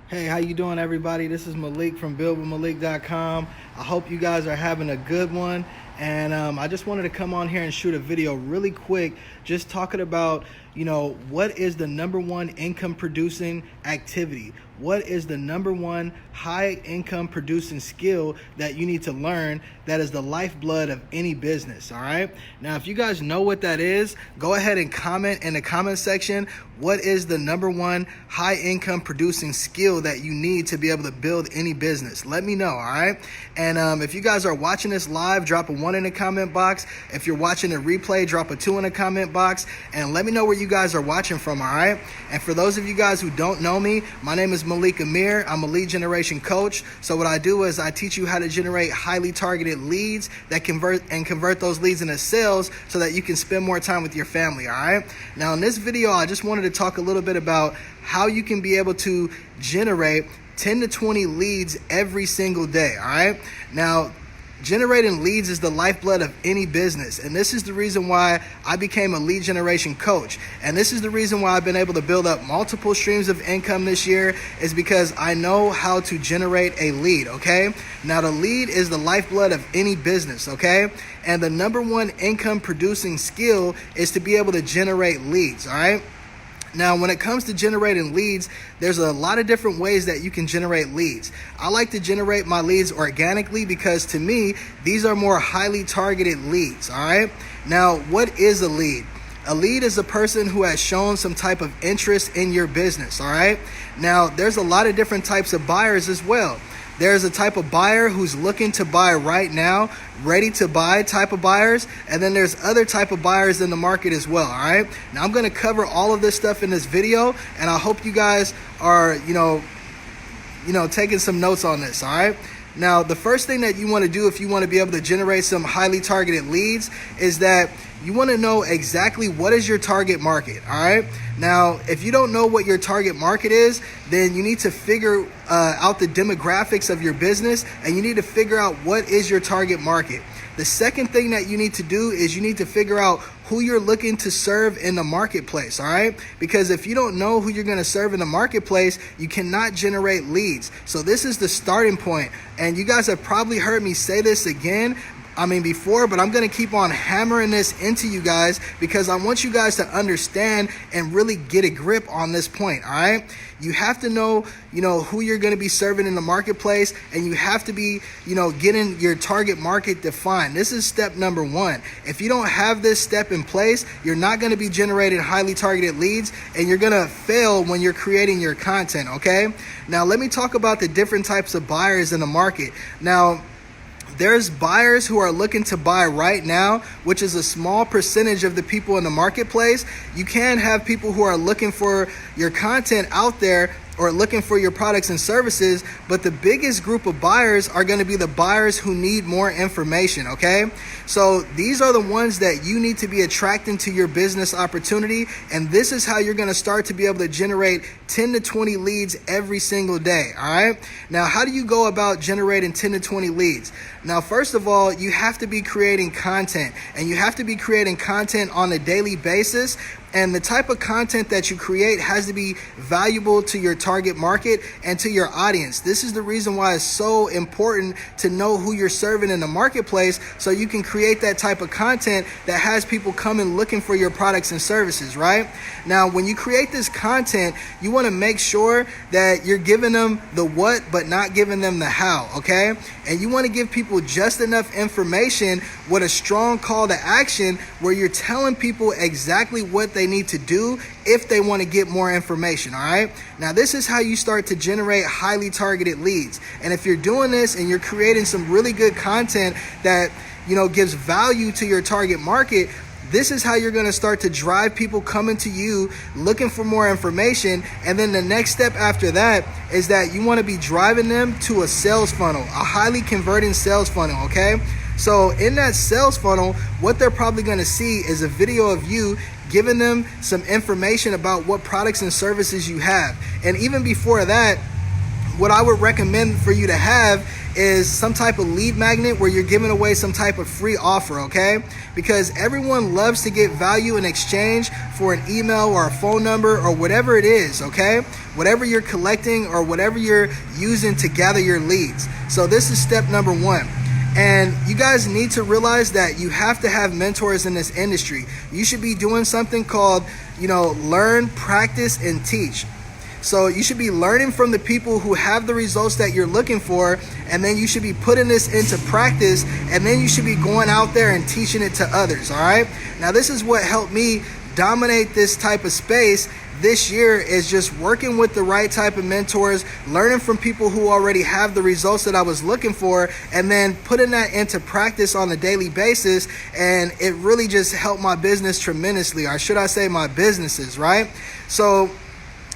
Hey, how you doing, everybody? This is Malik from buildwithmalik.com. I hope you guys are having a good one. And I just wanted to come on here and shoot a video really quick, just talking about, what is the number one income producing activity? What is the number one high income producing skill that you need to learn that is the lifeblood of any business, all right? Now, if you guys know what that is, go ahead and comment in the comment section. What is the number one high income producing skill that you need to be able to build any business? Let me know, all right? And if you guys are watching this live, drop a 1 in the comment box. If you're watching the replay, drop a 2 in the comment box. And let me know where you guys are watching from, all right? And for those of you guys who don't know me, my name is Malik Amir. I'm a lead generation coach. So what I do is I teach you how to generate highly targeted leads that convert those leads into sales so that you can spend more time with your family, all right? Now, in this video, I just wanted to talk a little bit about how you can be able to generate 10 to 20 leads every single day, all right? Now, generating leads is the lifeblood of any business. And this is the reason why I became a lead generation coach. And this is the reason why I've been able to build up multiple streams of income this year, is because I know how to generate a lead, okay? Now, the lead is the lifeblood of any business, okay? And the number one income producing skill is to be able to generate leads, all right? Now, when it comes to generating leads, there's a lot of different ways that you can generate leads. I like to generate my leads organically because, to me, these are more highly targeted leads, all right? Now, what is a lead? A lead is a person who has shown some type of interest in your business, all right? Now, there's a lot of different types of buyers as well. There's a type of buyer who's looking to buy right now, ready to buy type of buyers. And then there's other type of buyers in the market as well, all right? Now, I'm going to cover all of this stuff in this video, and I hope you guys are, taking some notes on this, all right? Now, the first thing that you want to do if you want to be able to generate some highly targeted leads is that you want to know exactly what is your target market, all right? Now, if you don't know what your target market is, then you need to figure out the demographics of your business, and you need to figure out what is your target market. The second thing that you need to do is you need to figure out who you're looking to serve in the marketplace, all right? Because if you don't know who you're going to serve in the marketplace, you cannot generate leads. So this is the starting point. And you guys have probably heard me say this before, but I'm going to keep on hammering this into you guys because I want you guys to understand and really get a grip on this point, all right? You have to know, who you're going to be serving in the marketplace, and you have to be, getting your target market defined. This is step number one. If you don't have this step in place, you're not going to be generating highly targeted leads, and you're going to fail when you're creating your content, okay? Now, let me talk about the different types of buyers in the market. Now, there's buyers who are looking to buy right now, which is a small percentage of the people in the marketplace. You can have people who are looking for your content out there or looking for your products and services, but the biggest group of buyers are going to be the buyers who need more information, okay? So these are the ones that you need to be attracting to your business opportunity, and this is how you're going to start to be able to generate 10 to 20 leads every single day, all right? Now, how do you go about generating 10 to 20 leads? Now, first of all, you have to be creating content, and you have to be creating content on a daily basis. And the type of content that you create has to be valuable to your target market and to your audience. This is the reason why it's so important to know who you're serving in the marketplace, so you can create that type of content that has people coming looking for your products and services, right? Now, when you create this content, you want to make sure that you're giving them the what, but not giving them the how, okay? And you want to give people just enough information with a strong call to action where you're telling people exactly what they need to do if they want to get more information, all right? Now, this is how you start to generate highly targeted leads. And if you're doing this and you're creating some really good content that, gives value to your target market, this is how you're going to start to drive people coming to you looking for more information. And then the next step after that is that you want to be driving them to a sales funnel, a highly converting sales funnel, okay? So in that sales funnel, what they're probably going to see is a video of you giving them some information about what products and services you have. And even before that, what I would recommend for you to have is some type of lead magnet where you're giving away some type of free offer, okay? Because everyone loves to get value in exchange for an email or a phone number or whatever it is, okay? Whatever you're collecting or whatever you're using to gather your leads. So this is step number one. And you guys need to realize that you have to have mentors in this industry. You should be doing something called, learn, practice, and teach. So you should be learning from the people who have the results that you're looking for, and then you should be putting this into practice, and then you should be going out there and teaching it to others, all right? Now, this is what helped me dominate this type of space this year, is just working with the right type of mentors, learning from people who already have the results that I was looking for, and then putting that into practice on a daily basis. And it really just helped my business tremendously, or should I say my businesses, right? So,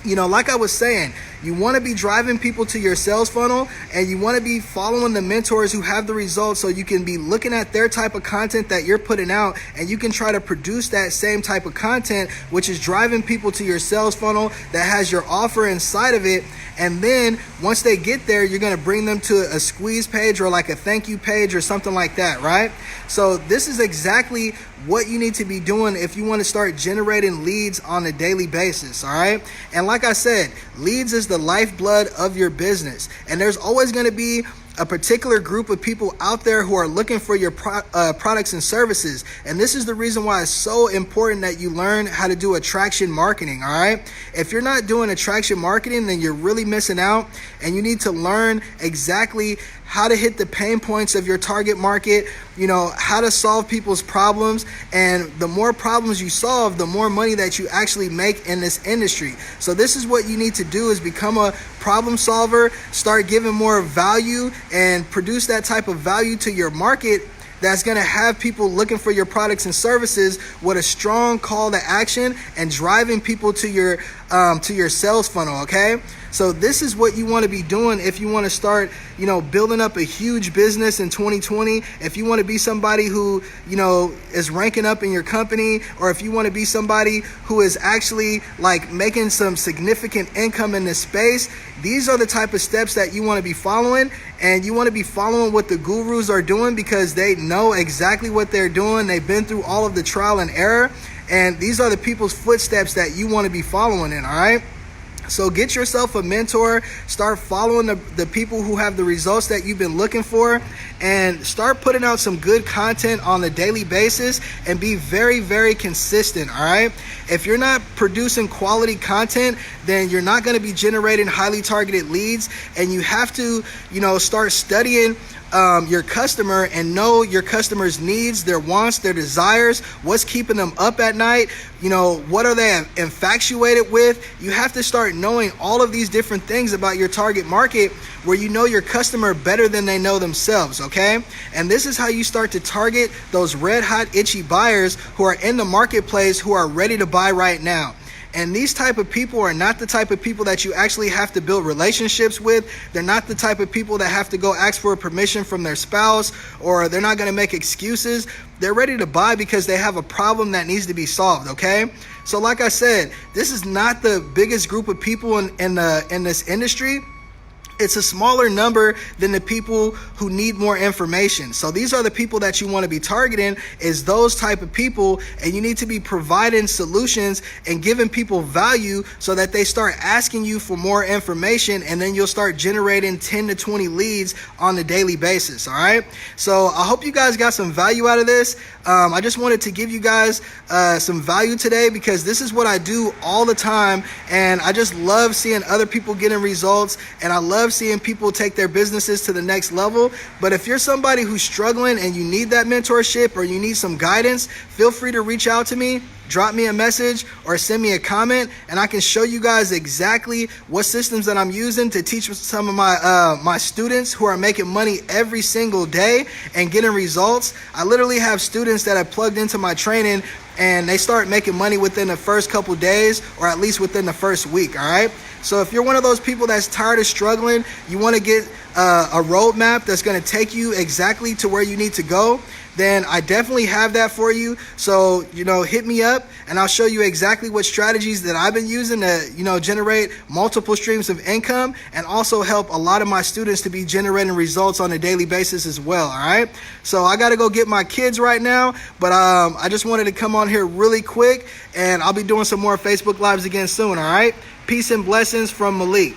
like I was saying, you want to be driving people to your sales funnel, and you want to be following the mentors who have the results, so you can be looking at their type of content that you're putting out, and you can try to produce that same type of content, which is driving people to your sales funnel that has your offer inside of it. And then once they get there, you're going to bring them to a squeeze page or like a thank you page or something like that, right? So this is exactly what you need to be doing if you want to start generating leads on a daily basis, all right? And like I said, leads is the lifeblood of your business. And there's always going to be a particular group of people out there who are looking for your products and services. And this is the reason why it's so important that you learn how to do attraction marketing, all right? If you're not doing attraction marketing, then you're really missing out, and you need to learn exactly how to hit the pain points of your target market, how to solve people's problems. And the more problems you solve, the more money that you actually make in this industry. So this is what you need to do, is become a problem solver, start giving more value, and produce that type of value to your market that's going to have people looking for your products and services with a strong call to action and driving people to your sales funnel, okay? So this is what you want to be doing if you want to start, building up a huge business in 2020. If you want to be somebody who, is ranking up in your company, or if you want to be somebody who is actually like making some significant income in this space, these are the type of steps that you want to be following. And you want to be following what the gurus are doing, because they know exactly what they're doing. They've been through all of the trial and error. And these are the people's footsteps that you want to be following in, all right? So get yourself a mentor, start following the people who have the results that you've been looking for, and start putting out some good content on a daily basis, and be very, very consistent, all right? If you're not producing quality content, then you're not going to be generating highly targeted leads, and you have to, start studying your customer and know your customer's needs, their wants, their desires, what's keeping them up at night, what are they infatuated with. You have to start knowing all of these different things about your target market, where you know your customer better than they know themselves, okay? And this is how you start to target those red hot itchy buyers who are in the marketplace, who are ready to buy right now. And these type of people are not the type of people that you actually have to build relationships with. They're not the type of people that have to go ask for permission from their spouse, or they're not going to make excuses. They're ready to buy because they have a problem that needs to be solved, okay? So like I said, this is not the biggest group of people in this industry. It's a smaller number than the people who need more information. So these are the people that you want to be targeting, is those type of people. And you need to be providing solutions and giving people value, so that they start asking you for more information, and then you'll start generating 10 to 20 leads on a daily basis. All right. So I hope you guys got some value out of this. I just wanted to give you guys some value today, because this is what I do all the time. And I just love seeing other people getting results, and I love seeing people take their businesses to the next level. But if you're somebody who's struggling and you need that mentorship, or you need some guidance, feel free to reach out to me. Drop me a message or send me a comment, and I can show you guys exactly what systems that I'm using to teach some of my students who are making money every single day and getting results. I literally have students that have plugged into my training, and they start making money within the first couple days, or at least within the first week, all right? So if you're one of those people that's tired of struggling, you want to get a roadmap that's going to take you exactly to where you need to go, then I definitely have that for you. So, hit me up and I'll show you exactly what strategies that I've been using to, generate multiple streams of income, and also help a lot of my students to be generating results on a daily basis as well. All right. So I got to go get my kids right now, but I just wanted to come on here really quick, and I'll be doing some more Facebook Lives again soon. All right. Peace and blessings from Malik.